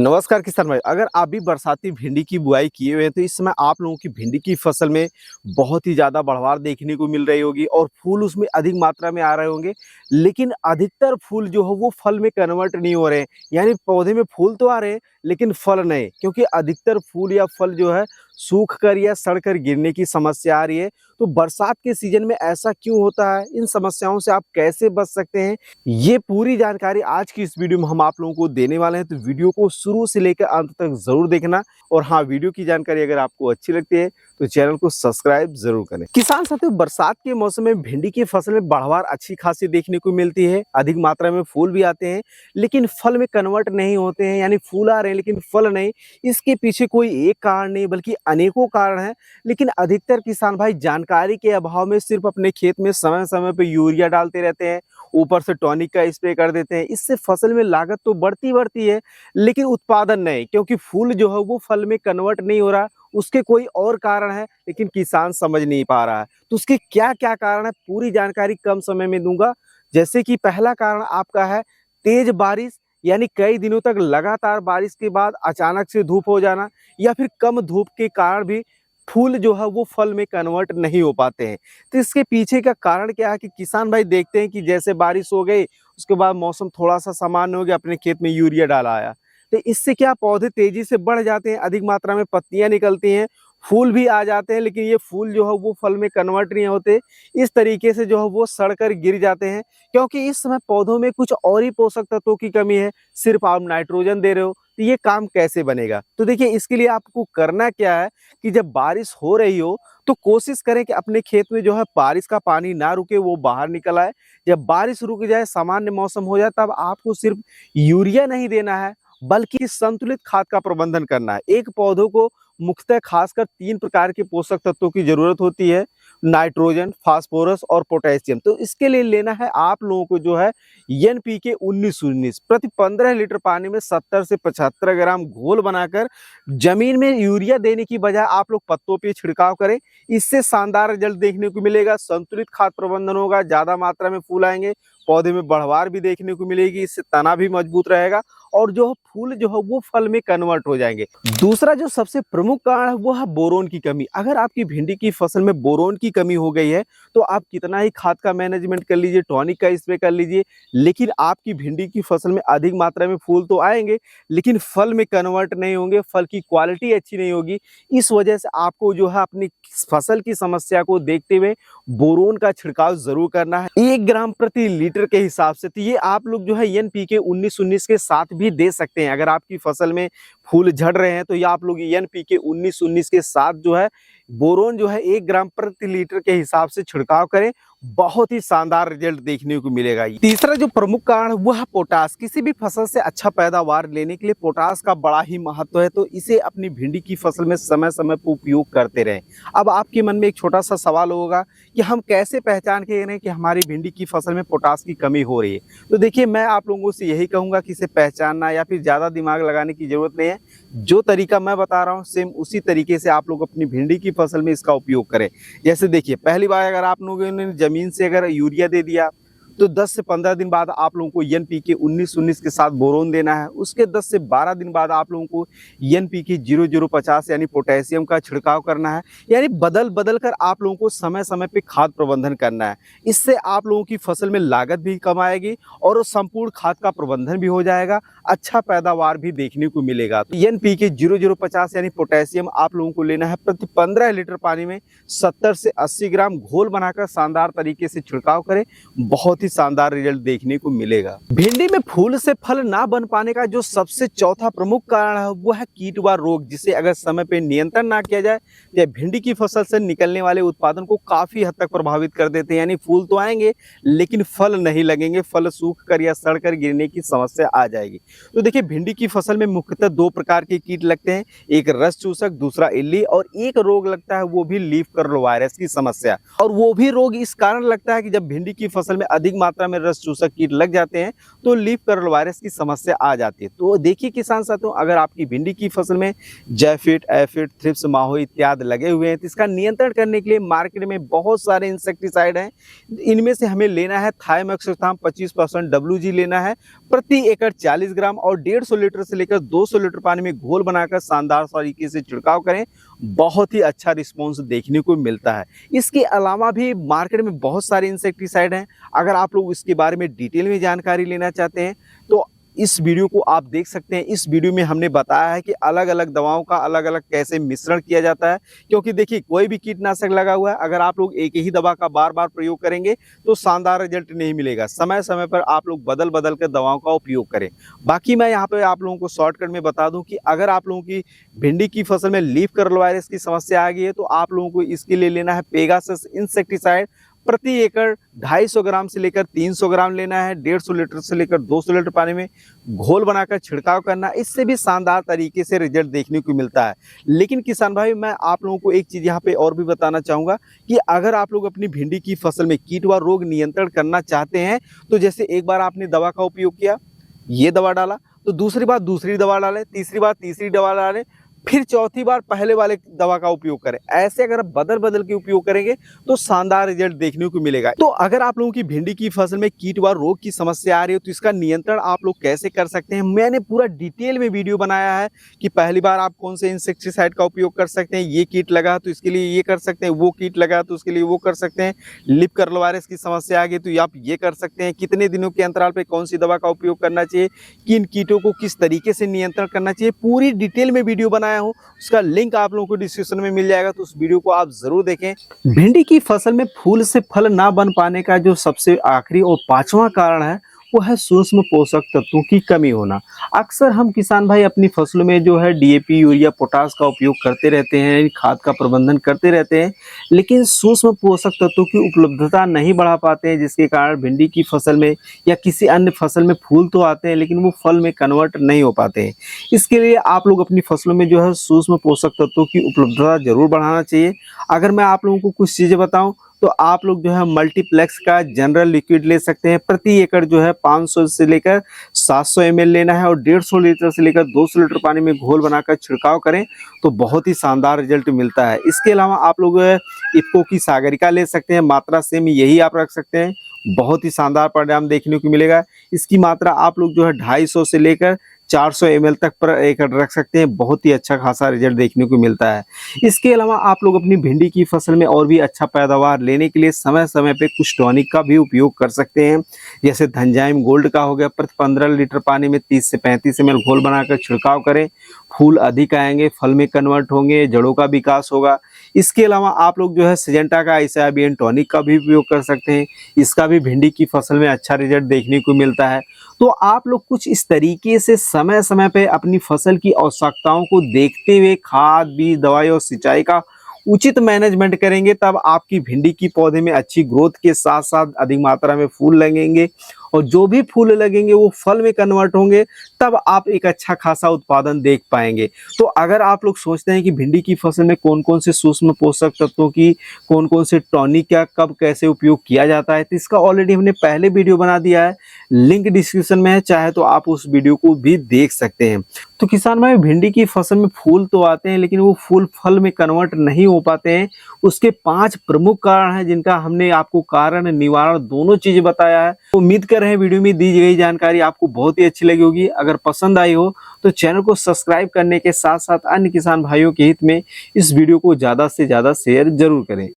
नमस्कार किसान भाई, अगर आप भी बरसाती भिंडी की बुआई किए हुए हैं तो इस समय आप लोगों की भिंडी की फसल में बहुत ही ज़्यादा बढ़वार देखने को मिल रही होगी और फूल उसमें अधिक मात्रा में आ रहे होंगे। लेकिन अधिकतर फूल जो है वो फल में कन्वर्ट नहीं हो रहे हैं, यानी पौधे में फूल तो आ रहे हैं लेकिन फल नहीं, क्योंकि अधिकतर फूल या फल जो है सूख कर या सड़ कर गिरने की समस्या आ रही है। तो बरसात के सीजन में ऐसा क्यों होता है, इन समस्याओं से आप कैसे बच सकते हैं, ये पूरी जानकारी आज की इस वीडियो में हम आप लोगों को देने वाले हैं। तो वीडियो को शुरू से लेकर अंत तक जरूर देखना। और हाँ, वीडियो की जानकारी अगर आपको अच्छी लगती है तो चैनल को सब्सक्राइब जरूर करें। किसान साथियों, बरसात के मौसम में भिंडी की फसल में बढ़वार अच्छी खासी देखने को मिलती है, अधिक मात्रा में फूल भी आते हैं लेकिन फल में कन्वर्ट नहीं होते हैं, यानी फूल आ रहे हैं लेकिन फल नहीं। इसके पीछे कोई एक कारण नहीं बल्कि अनेकों कारण हैं। लेकिन अधिकतर किसान भाई जानकारी के अभाव में सिर्फ अपने खेत में समय समय पे यूरिया डालते रहते हैं, ऊपर से टॉनिक का स्प्रे कर देते हैं। इससे फसल में लागत तो बढ़ती है लेकिन उत्पादन नहीं, क्योंकि फूल जो है वो फल में कन्वर्ट नहीं हो रहा। उसके कोई और कारण है लेकिन किसान समझ नहीं पा रहा है। तो उसके क्या क्या कारण है पूरी जानकारी कम समय में दूंगा। जैसे कि पहला कारण आपका है तेज बारिश, यानी कई दिनों तक लगातार बारिश के बाद अचानक से धूप हो जाना, या फिर कम धूप के कारण भी फूल जो है वो फल में कन्वर्ट नहीं हो पाते हैं। तो इसके पीछे का कारण क्या है कि किसान भाई देखते हैं कि जैसे बारिश हो गई, उसके बाद मौसम थोड़ा सा सामान्य हो गया, अपने खेत में यूरिया डाला आया, तो इससे क्या पौधे तेजी से बढ़ जाते हैं, अधिक मात्रा में पत्तियां निकलती हैं, फूल भी आ जाते हैं, लेकिन ये फूल जो है वो फल में कन्वर्ट नहीं होते। इस तरीके से जो है वो सड़कर गिर जाते हैं, क्योंकि इस समय पौधों में कुछ और ही पोषक तत्वों की कमी है। सिर्फ आप नाइट्रोजन दे रहे हो तो ये काम कैसे बनेगा। तो देखिए, इसके लिए आपको करना क्या है कि जब बारिश हो रही हो तो कोशिश करें कि अपने खेत में जो है बारिश का पानी ना रुके, वो बाहर निकल आए। जब बारिश रुक जाए, सामान्य मौसम हो जाए, तब आपको सिर्फ यूरिया नहीं देना है बल्कि संतुलित खाद का प्रबंधन करना है। एक पौधों को मुख्यतः खासकर 3 प्रकार के पोषक तत्वों की जरूरत होती है: नाइट्रोजन, फास्फोरस और पोटेशियम। तो इसके लिए लेना है आप लोगों को जो है NPK 19-19 प्रति 15 लीटर पानी में 70 से 75 ग्राम घोल बनाकर जमीन में यूरिया देने की बजाय आप लोग पत्तों पे छिड़काव करें। इससे शानदार रिजल्ट देखने को मिलेगा, संतुलित खाद प्रबंधन होगा, ज्यादा मात्रा में फूल आएंगे, पौधे में बढ़वार भी देखने को मिलेगी, इससे तना भी मजबूत रहेगा और जो फूल जो है वो फल में कन्वर्ट हो जाएंगे। दूसरा जो सबसे प्रमुख कारण है वो है बोरोन की कमी। अगर आपकी भिंडी की फसल में बोरोन की कमी हो गई है तो आप कितना ही खाद का मैनेजमेंट कर लीजिए, टॉनिक का स्प्रे कर लीजिए, लेकिन आपकी भिंडी की फसल में अधिक मात्रा में फूल तो आएंगे लेकिन फल में कन्वर्ट नहीं होंगे, फल की क्वालिटी अच्छी नहीं होगी। इस वजह से आपको जो है अपनी फसल की समस्या को देखते हुए बोरोन का छिड़काव जरूर करना है 1 ग्राम प्रति लीटर के हिसाब से। तो ये आप लोग जो है NPK 19-19 के साथ भी दे सकते हैं। अगर आपकी फसल में फूल झड़ रहे हैं तो ये आप लोग NPK 19-19 के साथ जो है बोरोन जो है 1 ग्राम प्रति लीटर के हिसाब से छिड़काव करें, बहुत ही शानदार रिजल्ट देखने को मिलेगा। तीसरा जो प्रमुख कारण है वो है पोटास। किसी भी फसल से अच्छा पैदावार लेने के लिए पोटास का बड़ा ही महत्व है, तो इसे अपनी भिंडी की फसल में समय समय पर उपयोग करते रहें। अब आपके मन में एक छोटा सा सवाल होगा कि हम कैसे पहचान के रहे कि हमारी भिंडी की फसल में पोटास की कमी हो रही है। तो देखिए, मैं आप लोगों से यही कहूंगा कि इसे पहचानना या फिर ज्यादा दिमाग लगाने की जरूरत नहीं है। जो तरीका मैं बता रहा हूँ सेम उसी तरीके से आप लोग अपनी भिंडी की फसल में इसका उपयोग करें। जैसे देखिए, पहली बार अगर आप लोगों ने जमीन से अगर यूरिया दे दिया तो 10 से 15 दिन बाद आप लोगों को NPK 19-19 के साथ बोरोन देना है। उसके 10 से 12 दिन बाद आप लोगों को NPK 0050 यानी पोटेशियम का छिड़काव करना है। यानी बदल बदल कर आप लोगों को समय समय पे खाद प्रबंधन करना है। इससे आप लोगों की फसल में लागत भी कम आएगी और संपूर्ण खाद का प्रबंधन भी हो जाएगा, अच्छा पैदावार भी देखने को मिलेगा। तो NPK 0050 यानी पोटेशियम आप लोगों को लेना है प्रति 15 लीटर पानी में 70 से 80 ग्राम घोल बनाकर शानदार तरीके से छिड़काव करें, बहुत शानदार रिजल्ट देखने को मिलेगा। भिंडी में फूल से फल ना बन पाने का जो सबसे चौथा प्रमुख कारण है वो है कीट व रोग, जिसे अगर समय पे नियंत्रण ना किया जाए तो यह भिंडी की फसल से निकलने वाले उत्पादन को काफी हद तक प्रभावित कर देते हैं। यानी फूल तो आएंगे लेकिन फल नहीं लगेंगे, फल सूख कर या सड़ कर गिरने की समस्या आ जाएगी। तो देखिए, भिंडी की फसल में मुख्यतः 2 प्रकार के कीट लगते हैं, एक रस चूसक, दूसरा इल्ली, और एक रोग लगता है वो भी लीफ कर्ल वायरस की समस्या। और वो भी रोग इस कारण लगता है कि जब भिंडी की फसल में अधिक मात्रा में रस चूसक कीट लग जाते हैं तो लीफ कर्ल वायरस की समस्या आ जाती है। तो देखिए किसान साथियों, अगर आपकी भिंडी की फसल में जैफिड, एफिड, थ्रिप्स, माहो इत्यादि लगे हुए हैं तो इसका नियंत्रण करने के लिए मार्केट में बहुत सारे इंसेक्टिसाइड हैं। इनमें से हमें लेना है थाइमेक्सोथाम 25% WG लेना है प्रति एकड़ 40 ग्राम और 150 लीटर से लेकर 200 लीटर पानी में घोल बनाकर शानदार तरीके से छिड़काव करें। बहुत ही अच्छा रिस्पॉन्स देखने को मिलता है। इसके अलावा भी मार्केट में बहुत सारे इंसेक्टिसाइड हैं। अगर आप लोग इसके बारे में डिटेल में जानकारी लेना चाहते हैं तो इस वीडियो को आप देख सकते हैं। इस वीडियो में हमने बताया है कि अलग अलग दवाओं का अलग अलग कैसे मिश्रण किया जाता है, क्योंकि देखिए कोई भी कीटनाशक लगा हुआ है, अगर आप लोग एक ही दवा का बार बार प्रयोग करेंगे तो शानदार रिजल्ट नहीं मिलेगा। समय समय पर आप लोग बदल बदल कर दवाओं का उपयोग करें। बाकी मैं यहाँ पे आप लोगों को शॉर्टकट में बता दूं कि अगर आप लोगों की भिंडी की फसल में लीफ कर्ल वायरस की समस्या आ गई है तो आप लोगों को इसके लिए लेना है पेगासस इंसेक्टिसाइड प्रति एकड़ 250 ग्राम से लेकर 300 ग्राम लेना है। 150 लीटर से लेकर 200 लीटर पानी में घोल बनाकर छिड़काव करना, इससे भी शानदार तरीके से रिजल्ट देखने को मिलता है। लेकिन किसान भाई, मैं आप लोगों को एक चीज़ यहाँ पे और भी बताना चाहूँगा कि अगर आप लोग अपनी भिंडी की फसल में कीट व रोग नियंत्रण करना चाहते हैं तो जैसे एक बार आपने दवा का उपयोग किया, ये दवा डाला, तो दूसरी बार दूसरी दवा डालें, तीसरी बार तीसरी दवा डालें, फिर चौथी बार पहले वाले दवा का उपयोग करें। ऐसे अगर बदल बदल के उपयोग करेंगे तो शानदार रिजल्ट देखने को मिलेगा। तो अगर आप लोगों की भिंडी की फसल में कीट व रोग की समस्या आ रही है तो इसका नियंत्रण आप लोग कैसे कर सकते हैं, मैंने पूरा डिटेल में वीडियो बनाया है कि पहली बार आप कौन से इंसेक्टिसाइड का उपयोग कर सकते हैं, ये कीट लगा तो इसके लिए ये कर सकते हैं, वो कीट लगा तो उसके लिए वो कर सकते हैं, लीफ कर्ल वायरस की समस्या आ गई तो आप ये कर सकते हैं, कितने दिनों के अंतराल पर कौन सी दवा का उपयोग करना चाहिए, किन कीटों को किस तरीके से नियंत्रण करना चाहिए, पूरी डिटेल में वीडियो बनाया हूँ। उसका लिंक आप लोगों को डिस्क्रिप्शन में मिल जाएगा, तो उस वीडियो को आप जरूर देखें। भिंडी की फसल में फूल से फल ना बन पाने का जो सबसे आखिरी और पांचवा कारण है वो है सूक्ष्म पोषक तत्वों की कमी होना। अक्सर हम किसान भाई अपनी फसलों में जो है DAP, यूरिया, पोटास का उपयोग करते रहते हैं, खाद का प्रबंधन करते रहते हैं, लेकिन सूक्ष्म पोषक तत्वों की उपलब्धता नहीं बढ़ा पाते हैं, जिसके कारण भिंडी की फसल में या किसी अन्य फसल में फूल तो आते हैं लेकिन वो फल में कन्वर्ट नहीं हो पाते हैं। इसके लिए आप लोग अपनी फसलों में जो है सूक्ष्म पोषक तत्वों की उपलब्धता जरूर बढ़ाना चाहिए। अगर मैं आप लोगों को कुछ चीज़ें बताऊँ तो आप लोग जो है मल्टीप्लेक्स का जनरल लिक्विड ले सकते हैं। प्रति एकड़ जो है 500 से लेकर 700 ml लेना है और 150 लीटर से लेकर 200 लीटर पानी में घोल बनाकर छिड़काव करें तो बहुत ही शानदार रिजल्ट मिलता है। इसके अलावा आप लोग इफ्को की सागरिका ले सकते हैं, मात्रा सेम यही आप रख सकते हैं, बहुत ही शानदार परिणाम देखने को मिलेगा। इसकी मात्रा आप लोग जो है 250 से लेकर 400 ml तक पर एकड़ रख सकते हैं, बहुत ही अच्छा खासा रिजल्ट देखने को मिलता है। इसके अलावा आप लोग अपनी भिंडी की फसल में और भी अच्छा पैदावार लेने के लिए समय समय पे कुछ टॉनिक का भी उपयोग कर सकते हैं, जैसे धनजाइम गोल्ड का हो गया। प्रति 15 लीटर पानी में 30 से 35 ml घोल बनाकर छिड़काव करें, फूल अधिक आएंगे, फल में कन्वर्ट होंगे, जड़ों का विकास होगा। इसके अलावा आप लोग जो है सिजेंटा का आइसोबियन टॉनिक का भी उपयोग कर सकते हैं, इसका भी भिंडी की फसल में अच्छा रिजल्ट देखने को मिलता है। तो आप लोग कुछ इस तरीके से समय समय पे अपनी फसल की आवश्यकताओं को देखते हुए खाद, बीज, दवाई और सिंचाई का उचित मैनेजमेंट करेंगे, तब आपकी भिंडी की पौधे में अच्छी ग्रोथ के साथ साथ अधिक मात्रा में फूल लगेंगे और जो भी फूल लगेंगे वो फल में कन्वर्ट होंगे, तब आप एक अच्छा खासा उत्पादन देख पाएंगे। तो अगर आप लोग सोचते हैं कि भिंडी की फसल में कौन कौन से सूक्ष्म पोषक तत्वों की, कौन कौन से टॉनिक का कब कैसे उपयोग किया जाता है, तो इसका ऑलरेडी हमने पहले वीडियो बना दिया है, लिंक डिस्क्रिप्शन में है, चाहे तो आप उस वीडियो को भी देख सकते हैं। तो किसान भाई, भिंडी की फसल में फूल तो आते हैं लेकिन वो फूल फल में कन्वर्ट नहीं हो पाते हैं। उसके 5 प्रमुख कारण हैं जिनका हमने आपको कारण निवारण दोनों चीजें बताया है। तो उम्मीद कर रहे हैं वीडियो में दी गई जानकारी आपको बहुत ही अच्छी लगी होगी। अगर पसंद आई हो तो चैनल को सब्सक्राइब करने के साथ साथ अन्य किसान भाइयों के हित में इस वीडियो को ज्यादा से ज्यादा शेयर जरूर करें।